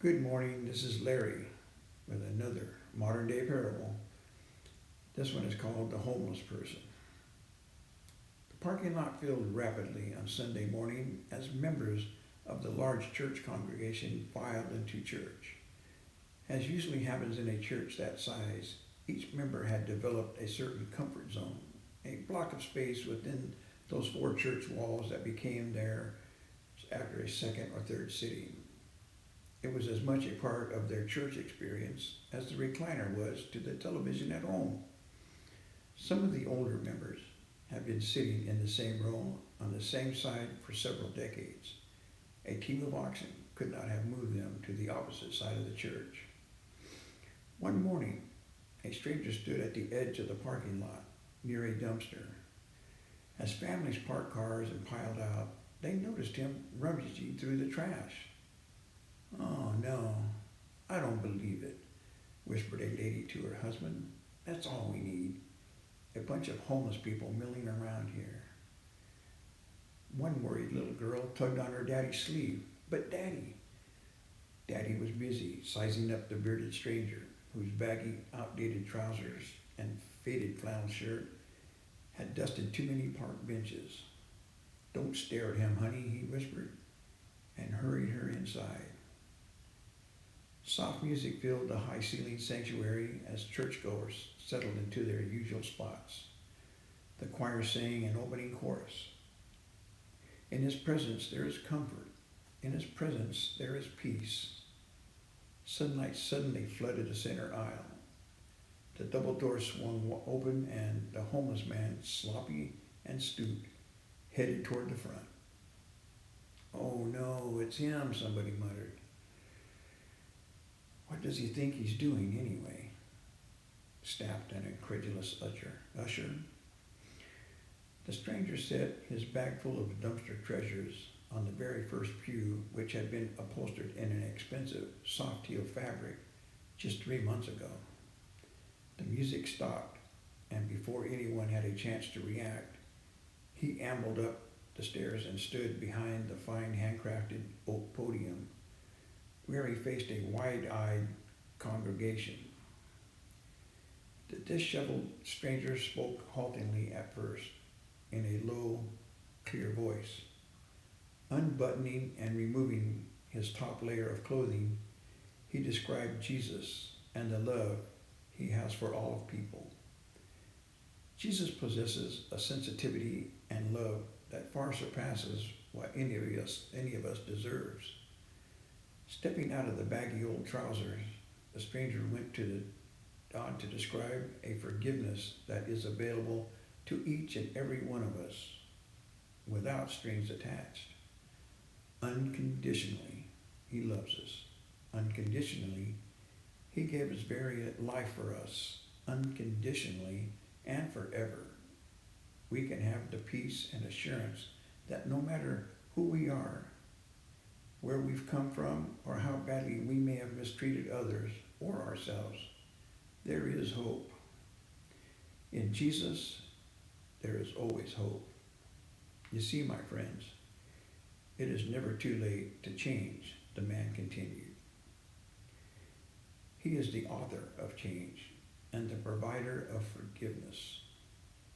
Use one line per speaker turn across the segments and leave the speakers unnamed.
Good morning, this is Larry with another modern day parable. This one is called The Homeless Person. The parking lot filled rapidly on Sunday morning as members of the large church congregation filed into church. As usually happens in a church that size, each member had developed a certain comfort zone, a block of space within those four church walls that became theirs after a second or third sitting. It was as much a part of their church experience as the recliner was to the television at home. Some of the older members have been sitting in the same row on the same side for several decades. A team of oxen could not have moved them to the opposite side of the church. One morning, a stranger stood at the edge of the parking lot near a dumpster. As families parked cars and piled out, they noticed him rummaging through the trash. "Oh no, I don't believe it," whispered a lady to her husband. "That's all we need. A bunch of homeless people milling around here." One worried little girl tugged on her daddy's sleeve. "But Daddy was busy sizing up the bearded stranger, whose baggy, outdated trousers and faded flannel shirt had dusted too many park benches. "Don't stare at him, honey," he whispered, and hurried her inside. Soft music filled the high-ceilinged sanctuary as churchgoers settled into their usual spots. The choir sang an opening chorus. In His presence there is comfort. In His presence there is peace. Sunlight suddenly flooded the center aisle. The double door swung open and the homeless man, sloppy and stooped, headed toward the front. "Oh no, it's him," somebody muttered. "What does he think he's doing anyway?" snapped an incredulous usher. The stranger set his bag full of dumpster treasures on the very first pew, which had been upholstered in an expensive soft teal fabric just 3 months ago. The music stopped, and before anyone had a chance to react, he ambled up the stairs and stood behind the fine handcrafted oak podium, where he faced a wide-eyed congregation. The disheveled stranger spoke haltingly at first, in a low, clear voice. Unbuttoning and removing his top layer of clothing, he described Jesus and the love He has for all of people. Jesus possesses a sensitivity and love that far surpasses what any of us deserves. Stepping out of the baggy old trousers, the stranger went on to describe a forgiveness that is available to each and every one of us without strings attached. Unconditionally, He loves us. Unconditionally, He gave His very life for us. Unconditionally and forever. We can have the peace and assurance that no matter who we are, where we've come from, or how badly we may have mistreated others or ourselves, there is hope. In Jesus, there is always hope. You see, my friends, it is never too late to change, the man continued. He is the author of change and the provider of forgiveness.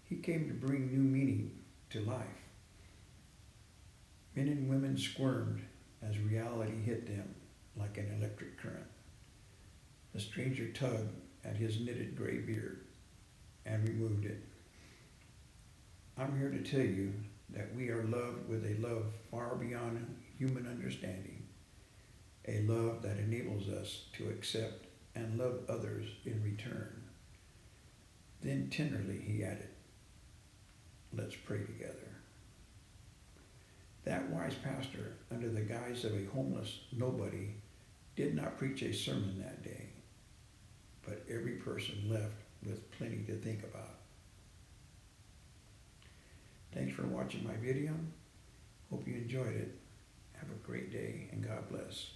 He came to bring new meaning to life. Men and women squirmed as reality hit them like an electric current. The stranger tugged at his knitted gray beard and removed it. "I'm here to tell you that we are loved with a love far beyond human understanding, a love that enables us to accept and love others in return." Then tenderly he added, "Let's pray together." That wise pastor, under the guise of a homeless nobody, did not preach a sermon that day, but every person left with plenty to think about. Thanks for watching my video. Hope you enjoyed it. Have a great day and God bless.